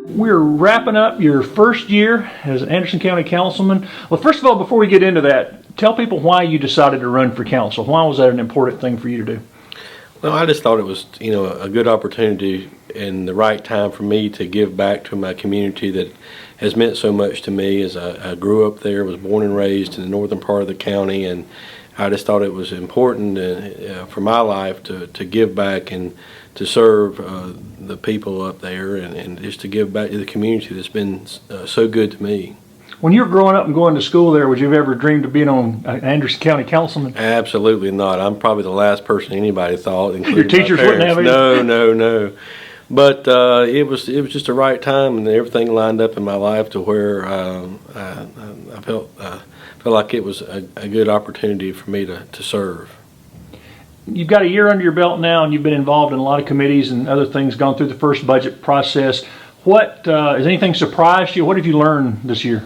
We're wrapping up your first year as an Anderson County Councilman. Well, first of all, before we get into that, tell people why you decided to run for council. Why was that an important thing for you to do? Well, I just thought it was, a good opportunity and the right time for me to give back to my community that has meant so much to me. As I grew up there, was born and raised in the northern part of the county, and I just thought it was important for my life to give back and to serve the people up there and just to give back to the community that's been so good to me. When you were growing up and going to school there, would you have ever dreamed of being on Anderson County Councilman? Absolutely not. I'm probably the last person anybody thought, including your teachers my parents. Wouldn't have either? No. But it was just the right time, and everything lined up in my life to where I felt like it was a good opportunity for me to serve. You've got a year under your belt now, and you've been involved in a lot of committees and other things, gone through the first budget process. What has anything surprised you? What have you learned this year?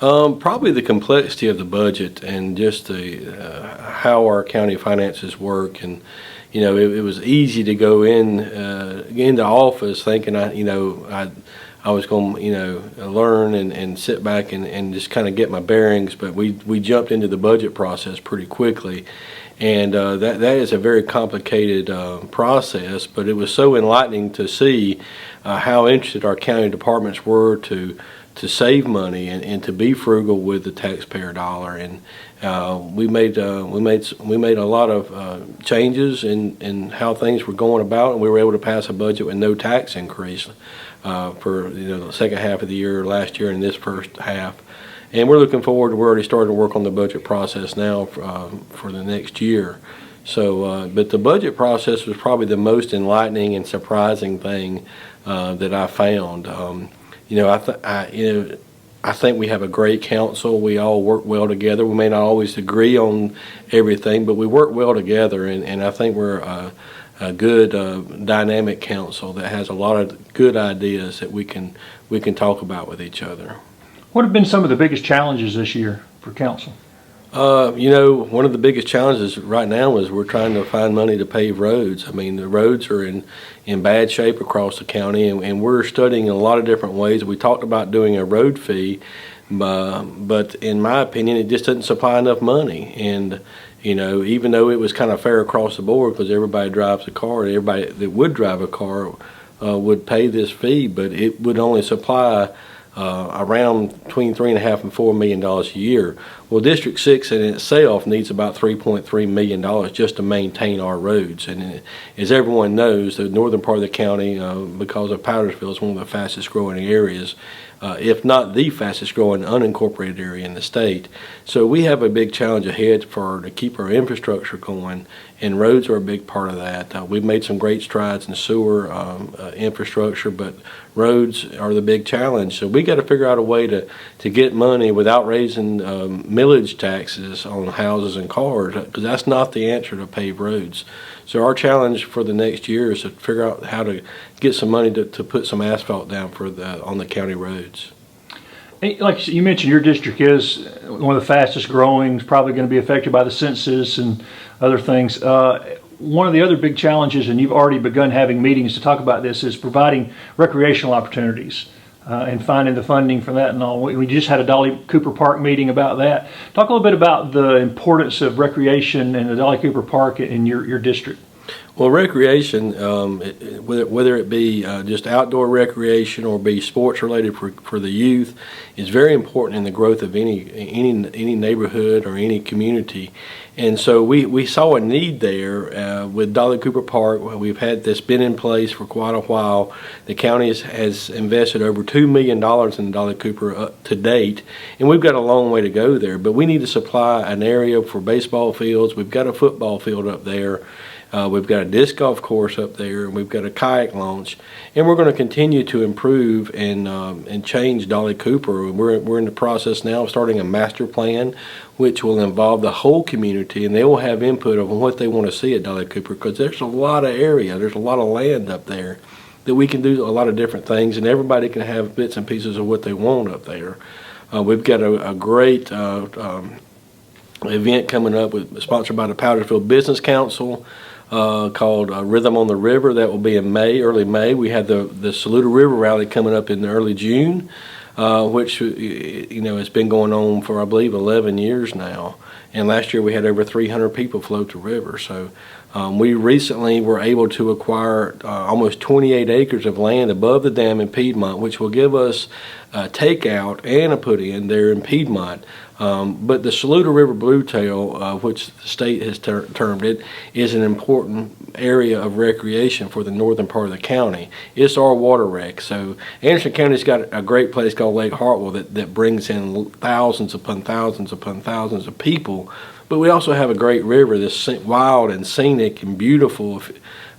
Probably the complexity of the budget and just how our county finances work. And it was easy to go into office thinking I was going to learn and sit back and just kind of get my bearings. But we jumped into the budget process pretty quickly. And that is a very complicated process, but it was so enlightening to see how interested our county departments were to save money and to be frugal with the taxpayer dollar. And we made a lot of changes in how things were going about, and we were able to pass a budget with no tax increase for the second half of the year last year and this first half. And we're looking forward. We're already starting to work on the budget process now for the next year. So, but the budget process was probably the most enlightening and surprising thing that I found. I think we have a great council. We all work well together. We may not always agree on everything, but we work well together, and I think we're a good dynamic council that has a lot of good ideas that we can talk about with each other. What have been some of the biggest challenges this year for council? One of the biggest challenges right now is we're trying to find money to pave roads. I mean, the roads are in bad shape across the county, and we're studying a lot of different ways. We talked about doing a road fee, but in my opinion, it just doesn't supply enough money. And even though it was kind of fair across the board because everybody drives a car, and everybody that would drive a car would pay this fee, but it would only supply around between $3.5 and $4 million a year. Well, District 6 in itself needs about $3.3 million just to maintain our roads. And as everyone knows, the northern part of the county, because of Powdersville, is one of the fastest growing areas, if not the fastest growing unincorporated area in the state. So we have a big challenge ahead to keep our infrastructure going, and roads are a big part of that. We've made some great strides in sewer infrastructure, but roads are the big challenge. So we got to figure out a way to get money without raising millage taxes on houses and cars, because that's not the answer to pave roads. So our challenge for the next year is to figure out how to get some money to put some asphalt down on the county roads. Like you mentioned, your district is one of the fastest growing, probably going to be affected by the census and other things. One of the other big challenges, and you've already begun having meetings to talk about this, is providing recreational opportunities and finding the funding for that and all. We just had a Dolly Cooper Park meeting about that. Talk a little bit about the importance of recreation in the Dolly Cooper Park in your district. Well, recreation, whether it be just outdoor recreation or be sports related for the youth, is very important in the growth of any neighborhood or any community. And so we saw a need there with Dolly Cooper Park. We've had this been in place for quite a while. The county has invested over $2 million in Dolly Cooper to date, and we've got a long way to go there. But we need to supply an area for baseball fields. We've got a football field up there. We've got a disc golf course up there, and we've got a kayak launch, and we're going to continue to improve and change Dolly Cooper. We're in the process now of starting a master plan, which will involve the whole community, and they will have input on what they want to see at Dolly Cooper, because there's a lot of area, there's a lot of land up there that we can do a lot of different things, and everybody can have bits and pieces of what they want up there. We've got a great event coming up sponsored by the Powdersville Business Council. called Rhythm on the River. That will be in May, early May. We have the Slough River rally coming up in early June, which has been going on for, I believe, 11 years now. And last year we had over 300 people float the river. So we recently were able to acquire almost 28 acres of land above the dam in Piedmont, which will give us takeout and a put-in there in Piedmont. But the Slough River Bluetail, which the state has termed it, is an important area of recreation for the northern part of the county. It's our water wreck. So Anderson County's got a great place called Lake Hartwell that brings in thousands upon thousands upon thousands of people. But we also have a great river that's wild and scenic and beautiful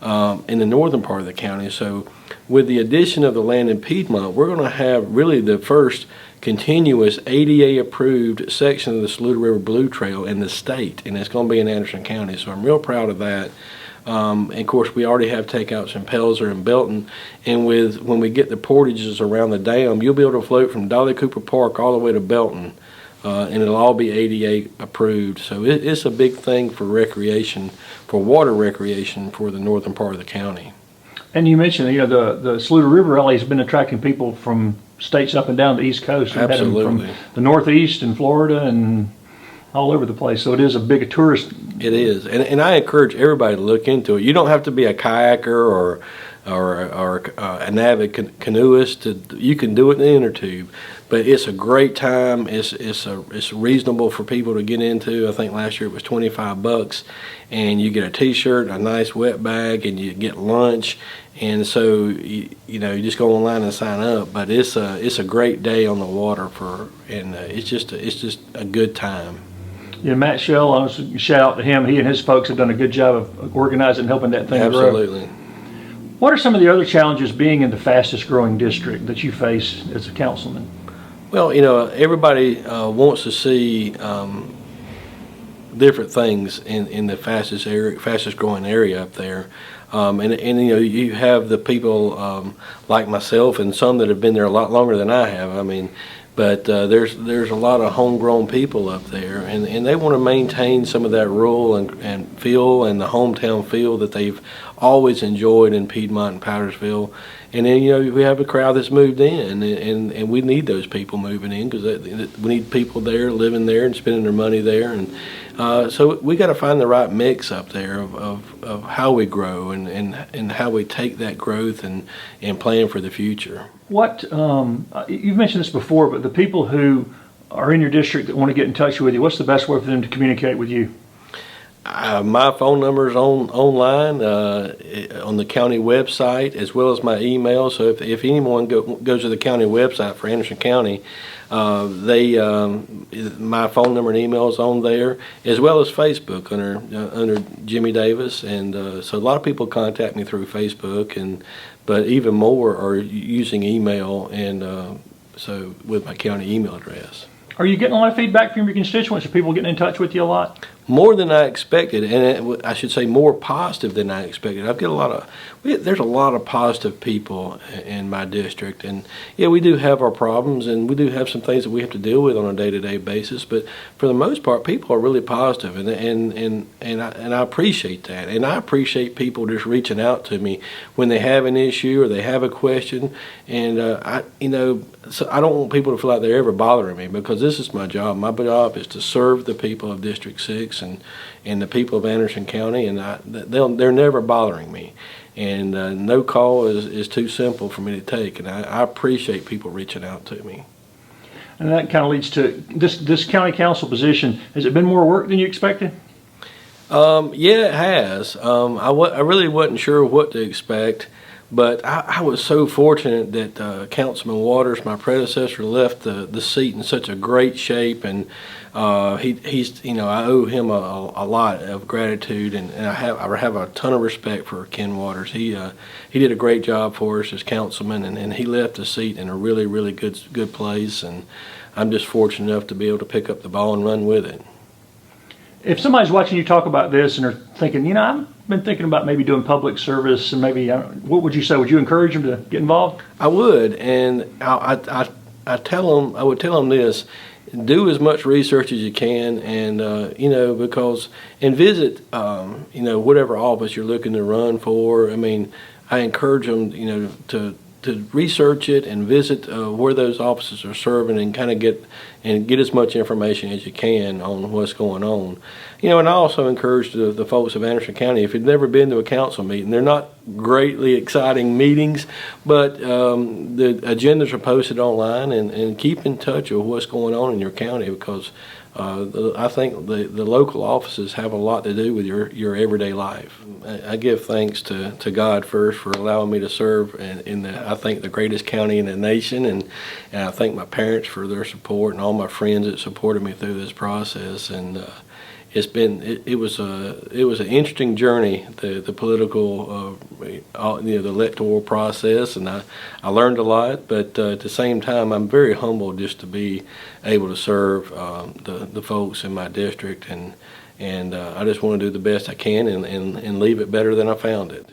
in the northern part of the county. So with the addition of the land in Piedmont, we're going to have really the first continuous ADA approved section of the Slough River Blue Trail in the state, and it's going to be in Anderson County. So I'm real proud of that. And of course, we already have takeouts in Pelzer and Belton, and when we get the portages around the dam, you'll be able to float from Dolly Cooper Park all the way to Belton. And it'll all be ADA approved. So it's a big thing for recreation, for water recreation for the northern part of the county. And you mentioned, the Slough River Rally has been attracting people from states up and down the East Coast. Absolutely. From the Northeast and Florida and all over the place. So it is a big tourist. It is. And I encourage everybody to look into it. You don't have to be a kayaker or an avid canoeist. You can do it in the inner tube. But it's a great time. It's reasonable for people to get into. I think last year it was $25, and you get a T-shirt, a nice wet bag, and you get lunch. And so you just go online and sign up. But it's a great day on the water it's just a good time. Yeah, Matt Shell, I want to shout out to him. He and his folks have done a good job of organizing and helping that thing grow. Absolutely. What are some of the other challenges being in the fastest growing district that you face as a councilman? Well, everybody wants to see different things in the fastest growing area up there. You have the people like myself and some that have been there a lot longer than I have. But there's a lot of homegrown people up there, and they want to maintain some of that rural and feel and the hometown feel that they've always enjoyed in Piedmont and Powdersville. And then we have a crowd that's moved in, and we need those people moving in because we need people there living there and spending their money there. And so we got to find the right mix up there of how we grow and how we take that growth and plan for the future. What you've mentioned this before, but the people who are in your district that want to get in touch with you, what's the best way for them to communicate with you? My phone number is online on the county website, as well as my email. So if anyone goes to the county website for Anderson County, my phone number and email is on there, as well as Facebook under Jimmy Davis. And so a lot of people contact me through Facebook, but even more are using email, and so with my county email address. Are you getting a lot of feedback from your constituents? Are people getting in touch with you a lot? More than I expected, and I should say more positive than I expected. There's a lot of positive people in my district, and yeah, we do have our problems, and we do have some things that we have to deal with on a day-to-day basis. But for the most part, people are really positive, and I appreciate that, and I appreciate people just reaching out to me when they have an issue or they have a question, and so I don't want people to feel like they're ever bothering me, because this is my job. My job is to serve the people of District 6 and the people of Anderson County, and they're never bothering me. And no call is too simple for me to take, and I appreciate people reaching out to me. And that kind of leads to this county council position. Has it been more work than you expected? Yeah, it has. I really wasn't sure what to expect. But I was so fortunate that Councilman Waters, my predecessor, left the seat in such a great shape, and he's I owe him a lot of gratitude, and I have a ton of respect for Ken Waters. He did a great job for us as councilman, and he left the seat in a really, really good place, and I'm just fortunate enough to be able to pick up the ball and run with it. If somebody's watching you talk about this and are thinking, I've been thinking about maybe doing public service, and maybe, what would you say? Would you encourage them to get involved? I would, and I would tell them this: do as much research as you can, and and visit whatever office you're looking to run for. I mean, I encourage them to research it and visit where those offices are serving, and kind of get as much information as you can on what's going on. And I also encourage the folks of Anderson County, if you've never been to a council meeting, they're not greatly exciting meetings, but the agendas are posted online, and keep in touch with what's going on in your county, because I think the local offices have a lot to do with your everyday life. I give thanks to God first for allowing me to serve in I think the greatest county in the nation, and I thank my parents for their support and all my friends that supported me through this process. And it was an interesting journey, the political the electoral process, and I learned a lot, but at the same time I'm very humbled just to be able to serve the folks in my district, and I just want to do the best I can and leave it better than I found it.